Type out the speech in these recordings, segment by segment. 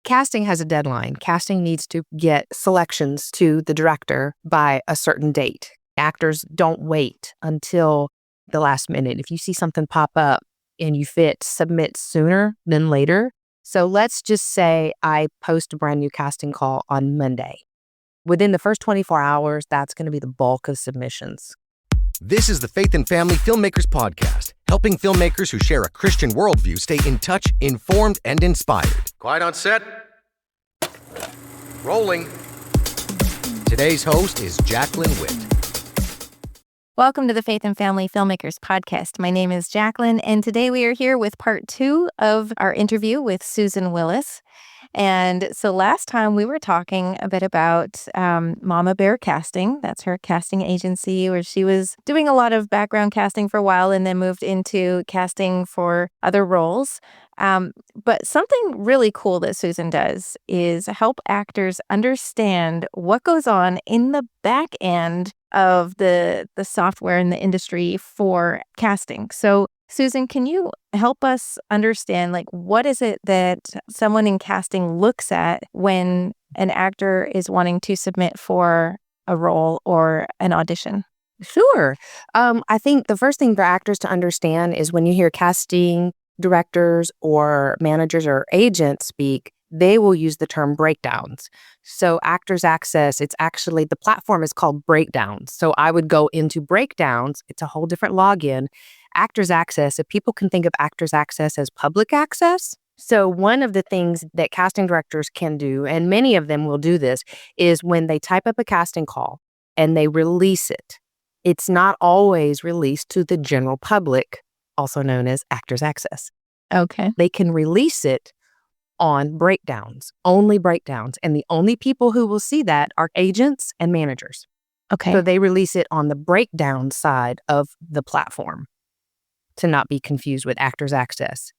casting has a deadline. Casting needs to get selections to the director by a certain date. Actors don't wait until the last minute. If you see something pop up and you fit, submit sooner than later. So let's just say I post a brand new casting call on Monday. Within the first 24 hours, that's going to be the bulk of submissions. This is the Faith and Family Filmmakers podcast, helping filmmakers who share a Christian worldview stay in touch, informed, and inspired. Quiet on set. Rolling. Today's host is Jaclyn Witt. Welcome to the Faith and Family Filmmakers podcast. My name is Jaclyn, and today we are here with part 2 of our interview with Susan Willis. And so last time we were talking a bit about Mama Bear Casting. That's her casting agency where she was doing a lot of background casting for a while and then moved into casting for other roles. But something really cool that Susan does is help actors understand what goes on in the back end of the software in the industry for casting. So Susan, can you help us understand, what is it that someone in casting looks at when an actor is wanting to submit for a role or an audition? Sure. I think the first thing for actors to understand is when you hear casting directors or managers or agents speak, they will use the term breakdowns. So Actors Access, the platform is called Breakdowns. So I would go into Breakdowns. It's a whole different login. Actors Access, if people can think of Actors Access as public access. So one of the things that casting directors can do, and many of them will do this, is when they type up a casting call and they release it, it's not always released to the general public, also known as Actors Access. Okay. They can release it on breakdowns, only breakdowns. And the only people who will see that are agents and managers. Okay. So they release it on the breakdown side of the platform to not be confused with Actors Access.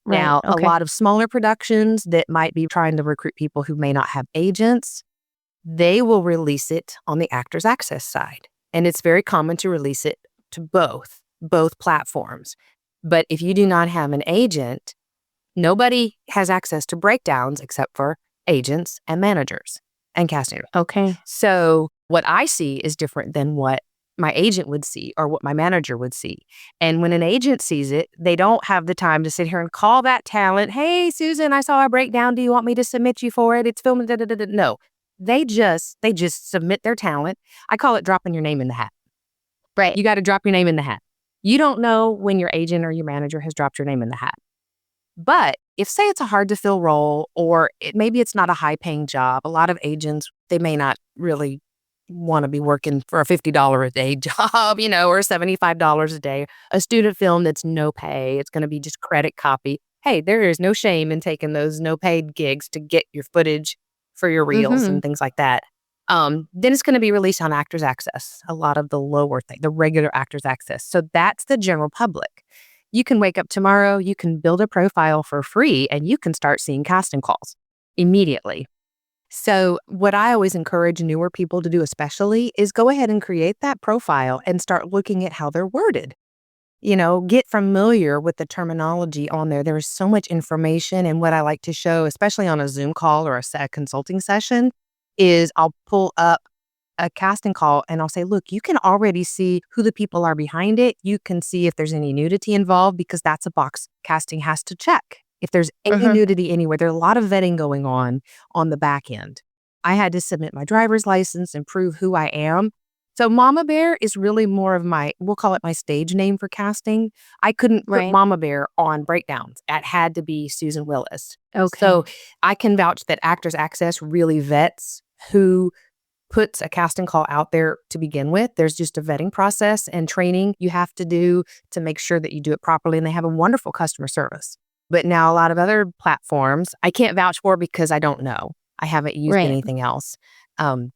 Right. Now, Okay. a lot of smaller productions that might be trying to recruit people who may not have agents, they will release it on the Actors Access side. And it's very common to release it to both platforms. But if you do not have an agent, nobody has access to breakdowns except for agents and managers and casting. Okay. So what I see is different than what my agent would see or what my manager would see. And when an agent sees it, they don't have the time to sit here and call that talent. Hey, Susan, I saw a breakdown. Do you want me to submit you for it? It's filming. Da, da, da, da. No, they just submit their talent. I call it dropping your name in the hat. Right. You got to drop your name in the hat. You don't know when your agent or your manager has dropped your name in the hat. But if, say, it's a hard to fill role or maybe it's not a high paying job, a lot of agents, they may not really want to be working for a $50 a day job, or $75 a day. A student film that's no pay, it's going to be just credit copy. Hey, there is no shame in taking those no paid gigs to get your footage for your reels and things like that. Then it's going to be released on Actors Access, a lot of the lower thing, the regular Actors Access. So that's the general public. You can wake up tomorrow, you can build a profile for free, and you can start seeing casting calls immediately. So what I always encourage newer people to do especially is go ahead and create that profile and start looking at how they're worded. Get familiar with the terminology on there. There is so much information. And what I like to show, especially on a Zoom call or a consulting session, is I'll pull up a casting call and I'll say, look, you can already see who the people are behind it. You can see if there's any nudity involved because that's a box casting has to check. If there's any nudity anywhere, there's a lot of vetting going on the back end. I had to submit my driver's license and prove who I am. So Mama Bear is really more of we'll call it my stage name for casting. I couldn't put Mama Bear on breakdowns. It had to be Susan Willis. Okay. So I can vouch that Actors Access really vets who puts a casting call out there to begin with. There's just a vetting process and training you have to do to make sure that you do it properly. And they have a wonderful customer service. But now a lot of other platforms, I can't vouch for because I don't know. I haven't used anything else. And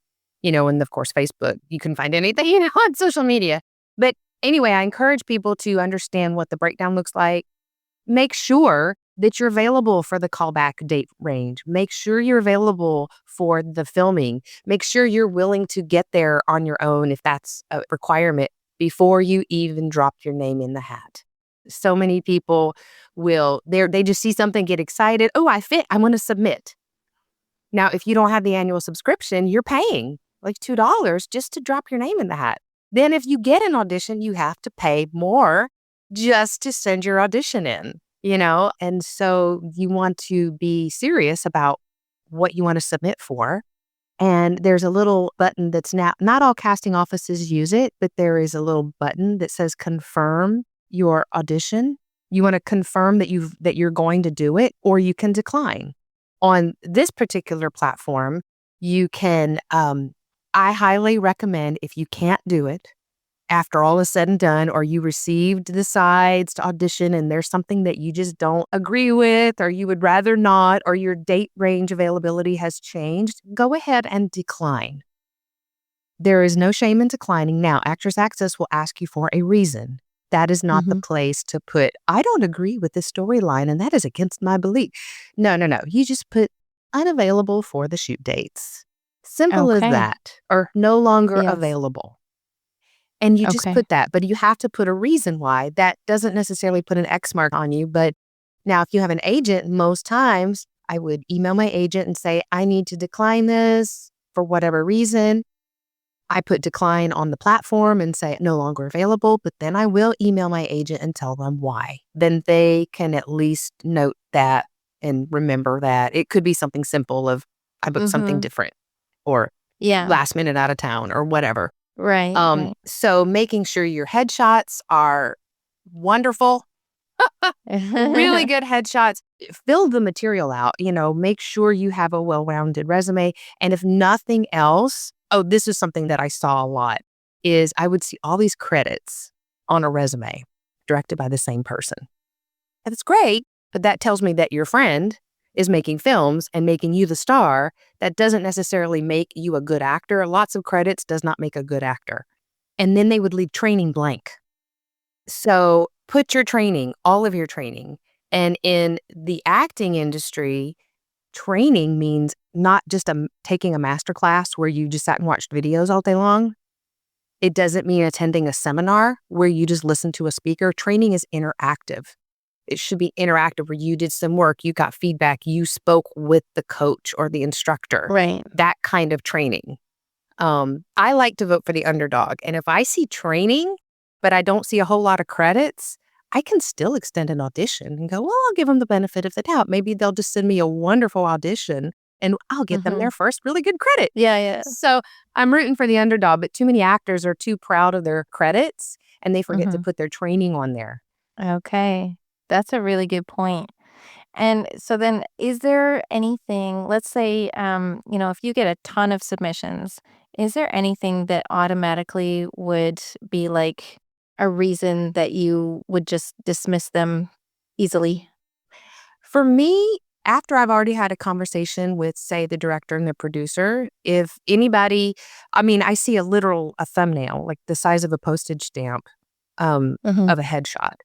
of course, Facebook, you can find anything, on social media. But anyway, I encourage people to understand what the breakdown looks like. Make sure that you're available for the callback date range. Make sure you're available for the filming. Make sure you're willing to get there on your own if that's a requirement before you even drop your name in the hat. So many people they just see something, get excited. Oh, I fit. I want to submit. Now, if you don't have the annual subscription, you're paying like $2 just to drop your name in the hat. Then if you get an audition, you have to pay more just to send your audition in, And so you want to be serious about what you want to submit for. And there's a little button that's now, not all casting offices use it, but there is a little button that says confirm your audition. You want to confirm that you're going to do it, or you can decline. On this particular platform, you can, I highly recommend, if you can't do it after all is said and done, or you received the sides to audition and there's something that you just don't agree with, or you would rather not, or your date range availability has changed, go ahead and decline. There is no shame in declining. Now, Actors Access will ask you for a reason. That is not the place to put, I don't agree with this storyline and that is against my belief. No. You just put unavailable for the shoot dates. Simple as that, or no longer available. And you just put that, but you have to put a reason why. That doesn't necessarily put an X mark on you. But now if you have an agent, most times I would email my agent and say, I need to decline this for whatever reason. I put decline on the platform and say no longer available, but then I will email my agent and tell them why. Then they can at least note that and remember that. It could be something simple of I booked something different, or last minute out of town, or whatever. Right. So making sure your headshots are wonderful, really good headshots. Fill the material out, make sure you have a well-rounded resume. And if nothing else, this is something that I saw a lot, is I would see all these credits on a resume directed by the same person. And it's great, but that tells me that your friend is making films and making you the star. That doesn't necessarily make you a good actor. Lots of credits does not make a good actor. And then they would leave training blank. So put your training, all of your training. And in the acting industry, training means not just taking a master class where you just sat and watched videos all day long. It doesn't mean attending a seminar where you just listen to a speaker. Training is interactive. It should be interactive, where you did some work, you got feedback, you spoke with the coach or the instructor. Right. That kind of training. I like to vote for the underdog. And if I see training, but I don't see a whole lot of credits, I can still extend an audition and go, well, I'll give them the benefit of the doubt. Maybe they'll just send me a wonderful audition and I'll get them their first really good credit. Yeah. So I'm rooting for the underdog, but too many actors are too proud of their credits and they forget to put their training on there. Okay. That's a really good point. And so then, is there anything, let's say, if you get a ton of submissions, is there anything that automatically would be like a reason that you would just dismiss them easily? For me, after I've already had a conversation with, say, the director and the producer, if anybody, I see a thumbnail, like the size of a postage stamp of a headshot.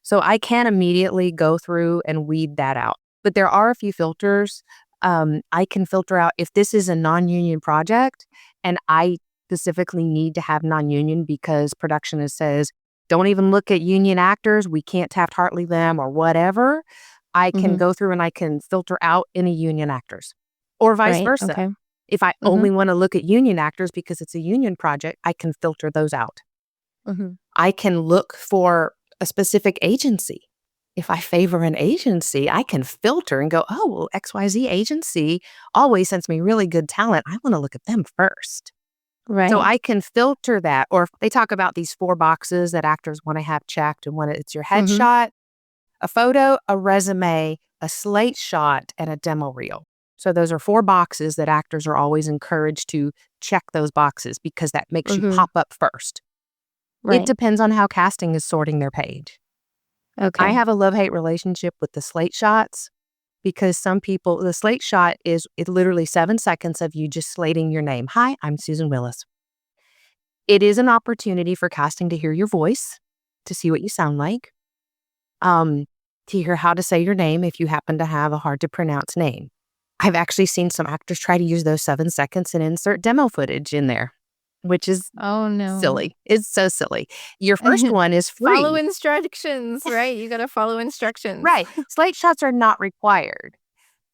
So I can immediately go through and weed that out. But there are a few filters. I can filter out if this is a non-union project and I specifically need to have non-union because production says, don't even look at union actors. We can't Taft-Hartley them or whatever. I can go through and I can filter out any union actors or vice versa. Okay. If I only want to look at union actors because it's a union project, I can filter those out. I can look for a specific agency. If I favor an agency, I can filter and go, oh, well, XYZ agency always sends me really good talent. I want to look at them first. Right. So I can filter that. Or if they talk about these 4 boxes that actors want to have checked, and it's your headshot, a photo, a resume, a slate shot, and a demo reel. So those are 4 boxes that actors are always encouraged to check those boxes because that makes you pop up first. Right. It depends on how casting is sorting their page. Okay. I have a love-hate relationship with the slate shots because some people, the slate shot is literally 7 seconds of you just slating your name. Hi, I'm Susan Willis. It is an opportunity for casting to hear your voice, to see what you sound like, to hear how to say your name if you happen to have a hard to pronounce name. I've actually seen some actors try to use those 7 seconds and insert demo footage in there, which is silly. It's so silly. Your first one is free. Follow instructions, right? You got to follow instructions. Right. Slate shots are not required.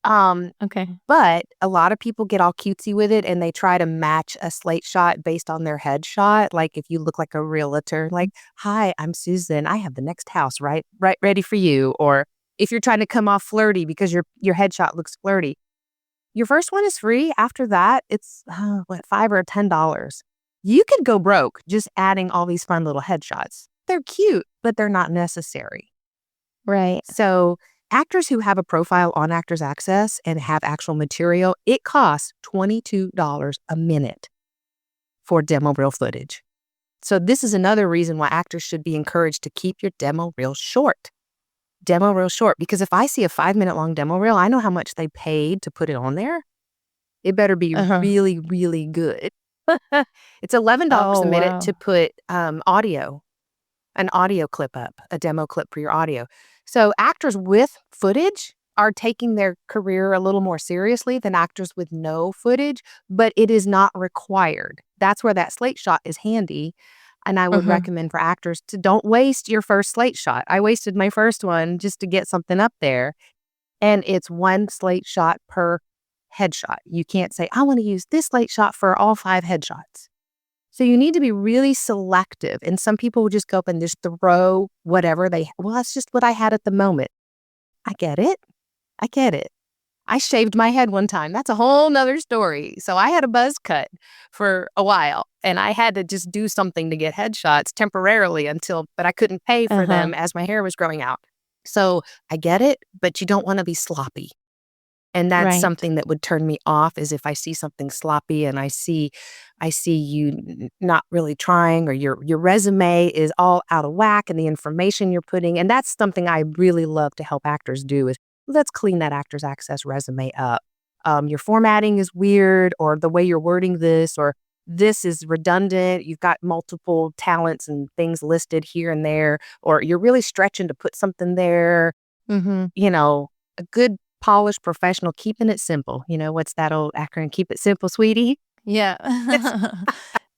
Okay. But a lot of people get all cutesy with it and they try to match a slate shot based on their headshot. Like if you look like a realtor, like, hi, I'm Susan. I have the next house right ready for you. Or if you're trying to come off flirty because your headshot looks flirty. Your first one is free. After that, it's $5 or $10. You could go broke just adding all these fun little headshots. They're cute, but they're not necessary. Right. So actors who have a profile on Actors Access and have actual material, it costs $22 a minute for demo reel footage. So this is another reason why actors should be encouraged to keep your demo reel short. Demo reel short, because if I see a 5-minute long demo reel, I know how much they paid to put it on there. It better be really, really good. It's $11 a minute to put an audio clip up, a demo clip for your audio. So actors with footage are taking their career a little more seriously than actors with no footage, but it is not required. That's where that slate shot is handy. And I would recommend for actors to don't waste your first slate shot. I wasted my first one just to get something up there. And it's one slate shot per headshot. You can't say, I want to use this slate shot for all 5 headshots. So you need to be really selective. And some people will just go up and just throw whatever well, that's just what I had at the moment. I get it. I shaved my head one time. That's a whole nother story. So I had a buzz cut for a while and I had to just do something to get headshots temporarily but I couldn't pay for them as my hair was growing out. So I get it, but you don't want to be sloppy. And that's something that would turn me off is if I see something sloppy and I see you not really trying or your resume is all out of whack and the information you're putting. And that's something I really love to help actors do is let's clean that Actors Access resume up. Your formatting is weird or the way you're wording this or this is redundant. You've got multiple talents and things listed here and there, or you're really stretching to put something there. You know, a good polished professional, keeping it simple. You know, what's that old acronym? Keep it simple, sweetie. Yeah.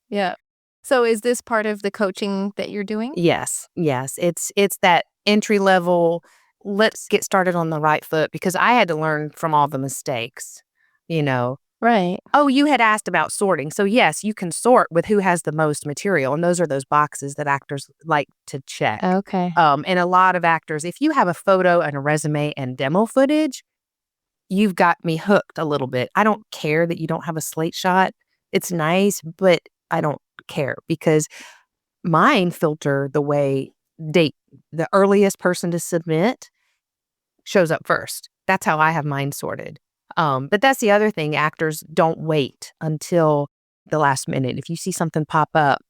Yeah. So is this part of the coaching that you're doing? Yes. It's that entry level, let's get started on the right foot because I had to learn from all the mistakes, you know. Right. Oh, you had asked about sorting. So yes, you can sort with who has the most material. And those are those boxes that actors like to check. Okay. And a lot of actors, if you have a photo and a resume and demo footage, you've got me hooked a little bit. I don't care that you don't have a slate shot. It's nice, but I don't care because mine filter the way the earliest person to submit shows up first. That's how I have mine sorted. But that's the other thing. Actors don't wait until the last minute. If you see something pop up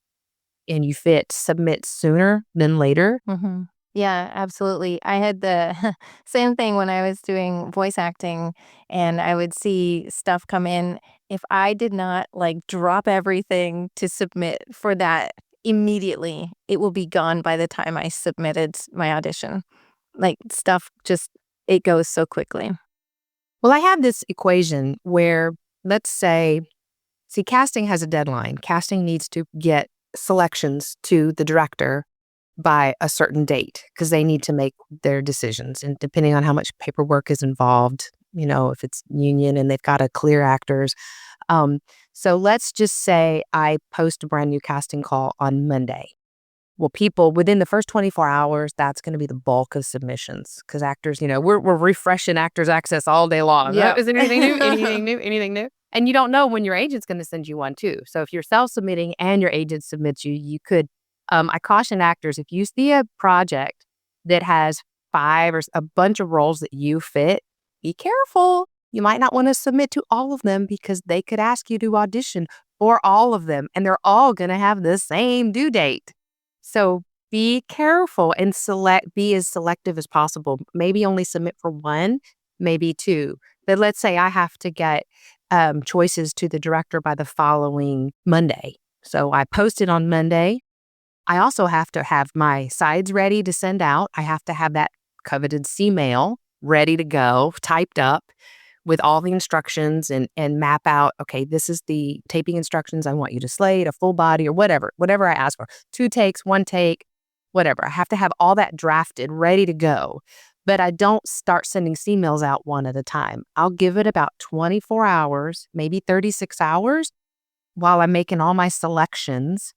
and you submit sooner than later. Yeah, absolutely. I had the same thing when I was doing voice acting and I would see stuff come in. If I did not drop everything to submit for that immediately, it will be gone by the time I submitted my audition. Stuff it goes so quickly. Well, I have this equation where let's say, casting has a deadline. Casting needs to get selections to the director by a certain date because they need to make their decisions. And depending on how much paperwork is involved, you know, if it's union and they've got to clear actors. So let's just say I post a brand new casting call on Monday. Well, people within the first 24 hours, that's going to be the bulk of submissions because actors, you know, we're refreshing Actors Access all day long. Yeah. Is there anything new? Anything new? And you don't know when your agent's going to send you one too. So if you're self-submitting and your agent submits you, you could. I caution actors, if you see a project that has 5 or a bunch of roles that you fit, be careful. You might not want to submit to all of them because they could ask you to audition for all of them and they're all going to have the same due date. So be careful and be as selective as possible. Maybe only submit for 1, maybe 2. But let's say I have to get choices to the director by the following Monday. So I posted on Monday. I also have to have my sides ready to send out. I have to have that coveted C-mail ready to go, typed up with all the instructions and map out, okay, this is the taping instructions. I want you to slate a full body or whatever I ask for. 2 takes, 1 take, whatever. I have to have all that drafted, ready to go. but I don't start sending emails out one at a time. I'll give it about 24 hours, maybe 36 hours while I'm making all my selections.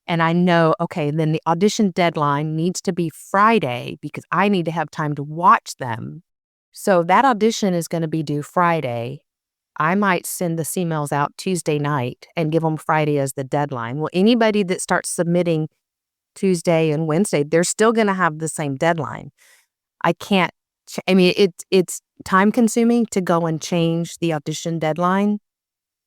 And I know, okay, then the audition deadline needs to be Friday because I need to have time to watch them. So that audition is going to be due Friday. I might send the emails out Tuesday night and give them Friday as the deadline. Well, anybody that starts submitting Tuesday and Wednesday, they're still going to have the same deadline. I can't, it's time consuming to go and change the audition deadline.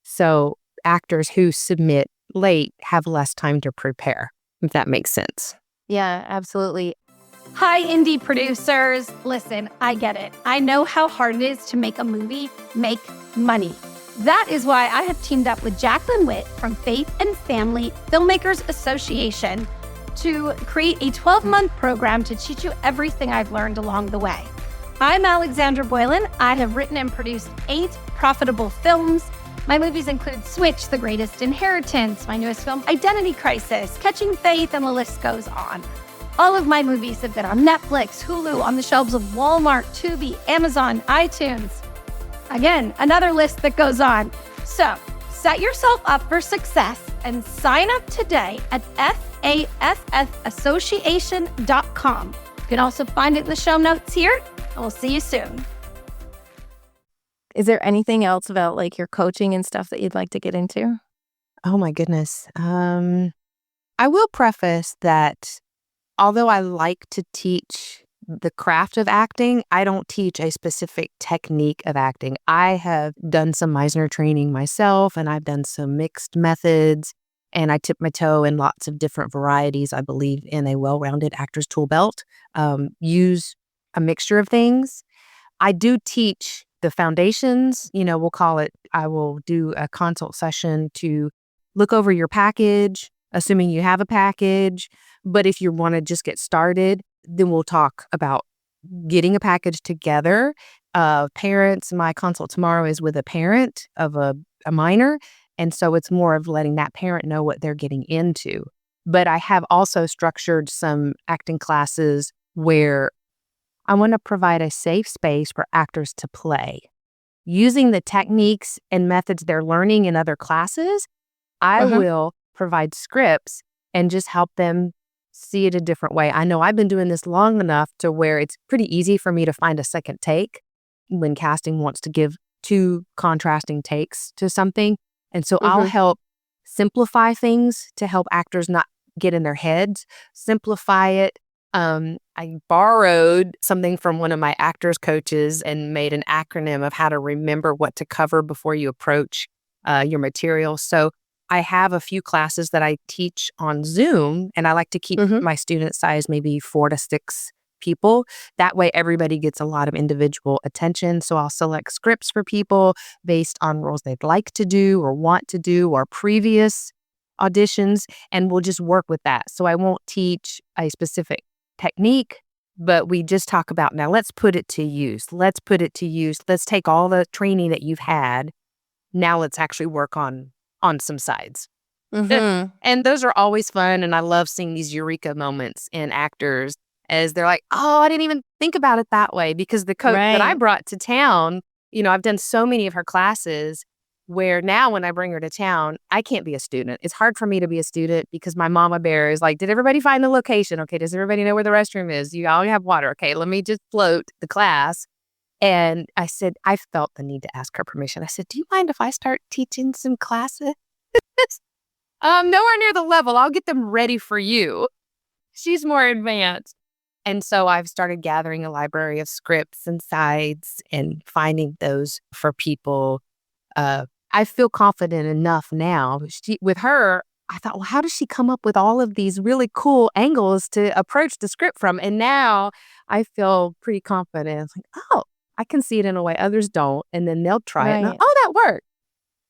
So actors who submit late have less time to prepare, if that makes sense. Yeah, absolutely. Hi, indie producers. Listen, I get it. I know how hard it is to make a movie make money. That is why I have teamed up with Jaclyn Witt from Faith and Family Filmmakers Association to create a 12-month program to teach you everything I've learned along the way. I'm Alexandra Boylan. I have written and produced 8 profitable films. My movies include Switch, The Greatest Inheritance, my newest film, Identity Crisis, Catching Faith, and the list goes on. All of my movies have been on Netflix, Hulu, on the shelves of Walmart, Tubi, Amazon, iTunes. Again, another list that goes on. So, set yourself up for success and sign up today at FAFFassociation.com. You can also find it in the show notes here, and we'll see you soon. Is there anything else about like your coaching and stuff that you'd like to get into? Oh my goodness. I will preface that although I like to teach the craft of acting, I don't teach a specific technique of acting. I have done some Meisner training myself, and I've done some mixed methods, and I tip my toe in lots of different varieties. I believe in a well-rounded actor's tool belt. Use a mixture of things. I do teach the foundations, we'll call it, I will do a consult session to look over your package, assuming you have a package. But if you want to just get started, then we'll talk about getting a package together. Parents, my consult tomorrow is with a parent of a minor. And so it's more of letting that parent know what they're getting into. But I have also structured some acting classes where I want to provide a safe space for actors to play. Using the techniques and methods they're learning in other classes, I will provide scripts and just help them see it a different way. I know I've been doing this long enough to where it's pretty easy for me to find a second take when casting wants to give 2 contrasting takes to something. And so I'll help simplify things to help actors not get in their heads, simplify it. I borrowed something from one of my actors coaches and made an acronym of how to remember what to cover before you approach your material. So I have a few classes that I teach on Zoom, and I like to keep my student size maybe 4 to 6 people. That way everybody gets a lot of individual attention. So I'll select scripts for people based on roles they'd like to do or want to do or previous auditions, and we'll just work with that. So I won't teach a specific technique, but we just talk about, now let's put it to use. Let's put it to use. Let's take all the training that you've had. Now let's actually work on some sides. And those are always fun. And I love seeing these eureka moments in actors as they're like, oh, I didn't even think about it that way. Because the coach that I brought to town, I've done so many of her classes where now when I bring her to town, I can't be a student. It's hard for me to be a student because my mama bear is like, did everybody find the location? Okay, does everybody know where the restroom is? You all have water. Okay, let me just float the class. And I said, I felt the need to ask her permission. I said, do you mind if I start teaching some classes? Nowhere near the level. I'll get them ready for you. She's more advanced. And so I've started gathering a library of scripts and sides and finding those for people. I feel confident enough now. With her, I thought, well, how does she come up with all of these really cool angles to approach the script from? And now I feel pretty confident. It's like, oh, I can see it in a way others don't. And then they'll try it. And oh, that worked.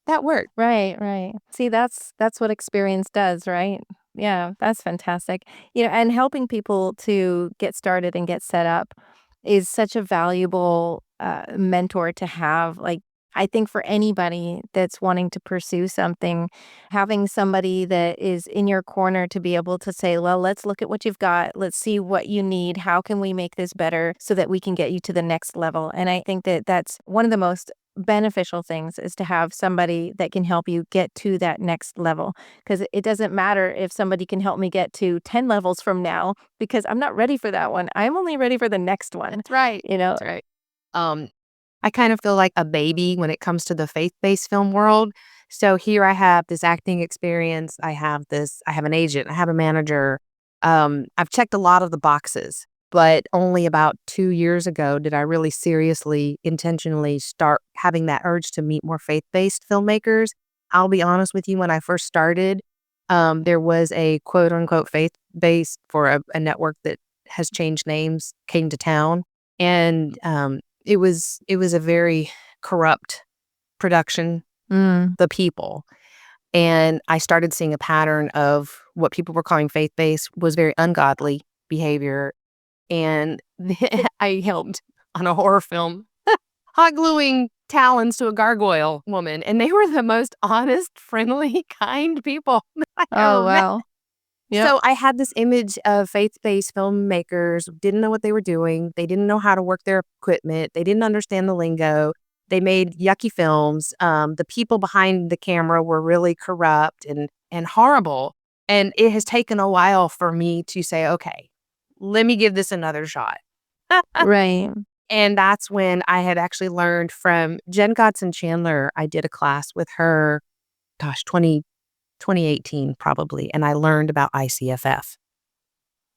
That worked. Right. See, that's what experience does, right? Yeah, that's fantastic. And helping people to get started and get set up is such a valuable mentor to have. Like, I think for anybody that's wanting to pursue something, having somebody that is in your corner to be able to say, well, let's look at what you've got. Let's see what you need. How can we make this better so that we can get you to the next level? And I think that that's one of the most beneficial things, is to have somebody that can help you get to that next level. Because it doesn't matter if somebody can help me get to 10 levels from now, because I'm not ready for that one. I'm only ready for the next one. That's right. That's right. I kind of feel like a baby when it comes to the faith-based film world. So here I have this acting experience. I have an agent. I have a manager. I've checked a lot of the boxes, but only about 2 years ago did I really seriously, intentionally start having that urge to meet more faith-based filmmakers. I'll be honest with you, when I first started, there was a quote-unquote faith-based for a network that has changed names, came to town. And it was a very corrupt production, the people. And I started seeing a pattern of what people were calling faith-based was very ungodly behavior. And I helped on a horror film, hot gluing talons to a gargoyle woman. And they were the most honest, friendly, kind people that I ever met. wow. Yep. So I had this image of faith-based filmmakers, didn't know what they were doing. They didn't know how to work their equipment. They didn't understand the lingo. They made yucky films. The people behind the camera were really corrupt and horrible. And it has taken a while for me to say, okay, let me give this another shot. Right. And that's when I had actually learned from Jen Godson Chandler. I did a class with her, 2018 probably, and I learned about ICFF.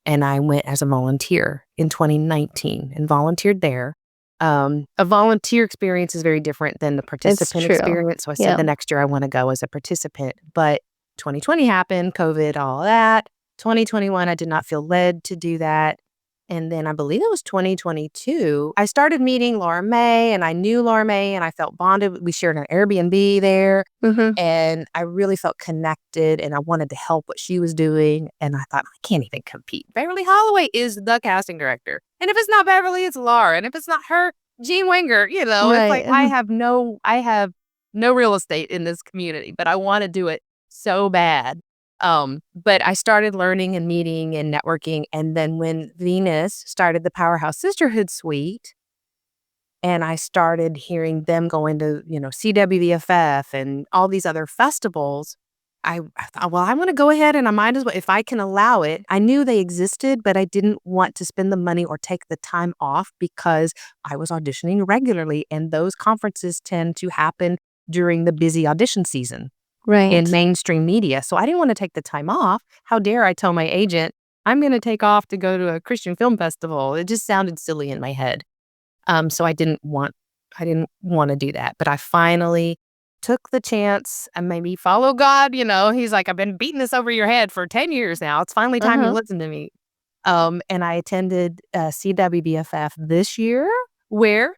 And I went as a volunteer in 2019 and volunteered there. A volunteer experience is very different than the participant true. experience. So I said the next year I want to go as a participant. But 2020 happened, COVID, all that. 2021, I did not feel led to do that. And then I believe it was 2022, I started meeting Laura May, and I knew Laura May, and I felt bonded. We shared an Airbnb there, and I really felt connected, and I wanted to help what she was doing. And I thought, I can't even compete. Beverly Holloway is the casting director. And if it's not Beverly, it's Laura. And if it's not her, Gene Wenger. It's like I have no real estate in this community, but I want to do it so bad. But I started learning and meeting and networking. And then when Venus started the Powerhouse Sisterhood Suite, and I started hearing them go into, CWVFF and all these other festivals, I thought, well, I want to go ahead and I might as well, if I can allow it. I knew they existed, but I didn't want to spend the money or take the time off because I was auditioning regularly. And those conferences tend to happen during the busy audition season. Right. In mainstream media. So I didn't want to take the time off. How dare I tell my agent, I'm going to take off to go to a Christian film festival. It just sounded silly in my head. So I didn't want to do that. But I finally took the chance and maybe follow God. He's like, I've been beating this over your head for 10 years now. It's finally time you listen to me. And I attended CWBFF this year, where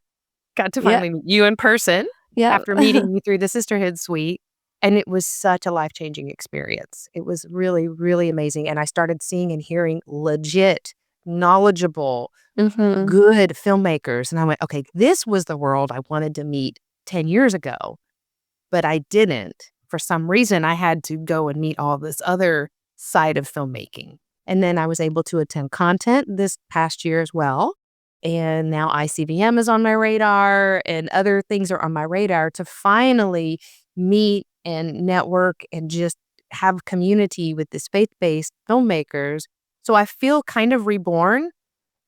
got to finally meet you in person after meeting you through the Sisterhood Suite. And it was such a life-changing experience. It was really, really amazing. And I started seeing and hearing legit, knowledgeable, good filmmakers. And I went, okay, this was the world I wanted to meet 10 years ago. But I didn't. For some reason, I had to go and meet all this other side of filmmaking. And then I was able to attend content this past year as well. And now ICVM is on my radar, and other things are on my radar to finally meet and network and just have community with this faith-based filmmakers. So I feel kind of reborn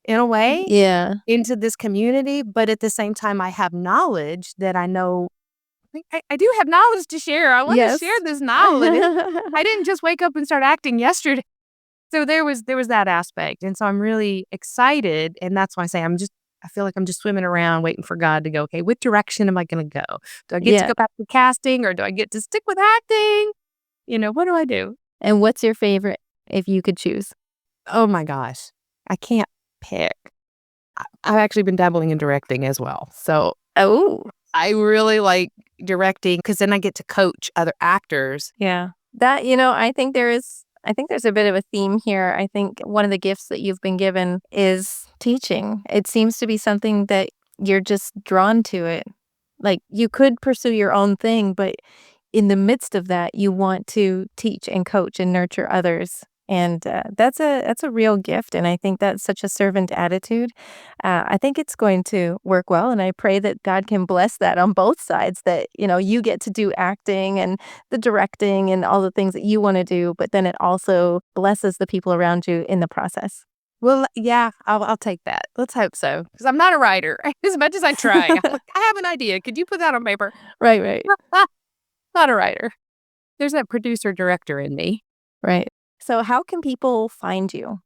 in a way into this community. But at the same time, I have knowledge that I know. I do have knowledge to share. I want to share this knowledge. I didn't just wake up and start acting yesterday. So there was that aspect. And so I'm really excited. And that's why I say I feel like I'm just swimming around waiting for God to go, okay, what direction am I going to go? Do I get to go back to casting, or do I get to stick with acting? What do I do? And what's your favorite, if you could choose? Oh my gosh. I can't pick. I've actually been dabbling in directing as well. So I really like directing because then I get to coach other actors. Yeah. That, I think there's a bit of a theme here. I think one of the gifts that you've been given is teaching. It seems to be something that you're just drawn to it. Like, you could pursue your own thing, but in the midst of that, you want to teach and coach and nurture others. And that's a real gift. And I think that's such a servant attitude. I think it's going to work well. And I pray that God can bless that on both sides, that, you get to do acting and the directing and all the things that you want to do, but then it also blesses the people around you in the process. Well, yeah, I'll take that. Let's hope so. Because I'm not a writer. As much as I try, I'm like, I have an idea. Could you put that on paper? Right. Not a writer. There's that producer director in me. Right. So how can people find you?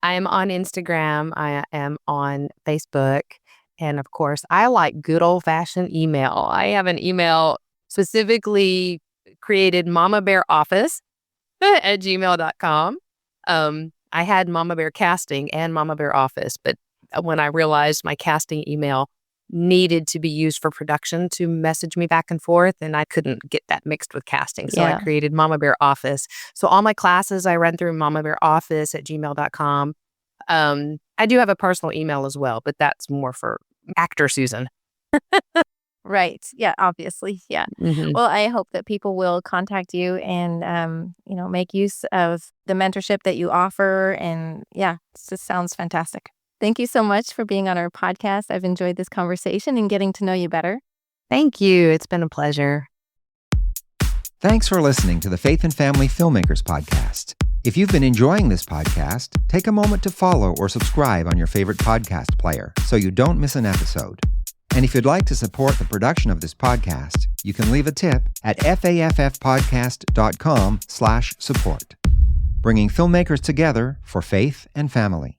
I am on Instagram. I am on Facebook. And of course, I like good old-fashioned email. I have an email specifically created, mamabearoffice@gmail.com. I had Mama Bear Casting and Mama Bear Office, but when I realized my casting email needed to be used for production to message me back and forth, and I couldn't get that mixed with casting. So I created Mama Bear Office. So all my classes I run through mamabearoffice@gmail.com. I do have a personal email as well, but that's more for actor Susan. Right. Yeah, obviously. Yeah. Mm-hmm. Well, I hope that people will contact you and, make use of the mentorship that you offer. And yeah, it just sounds fantastic. Thank you so much for being on our podcast. I've enjoyed this conversation and getting to know you better. Thank you. It's been a pleasure. Thanks for listening to the Faith and Family Filmmakers podcast. If you've been enjoying this podcast, take a moment to follow or subscribe on your favorite podcast player so you don't miss an episode. And if you'd like to support the production of this podcast, you can leave a tip at faffpodcast.com/support. Bringing filmmakers together for faith and family.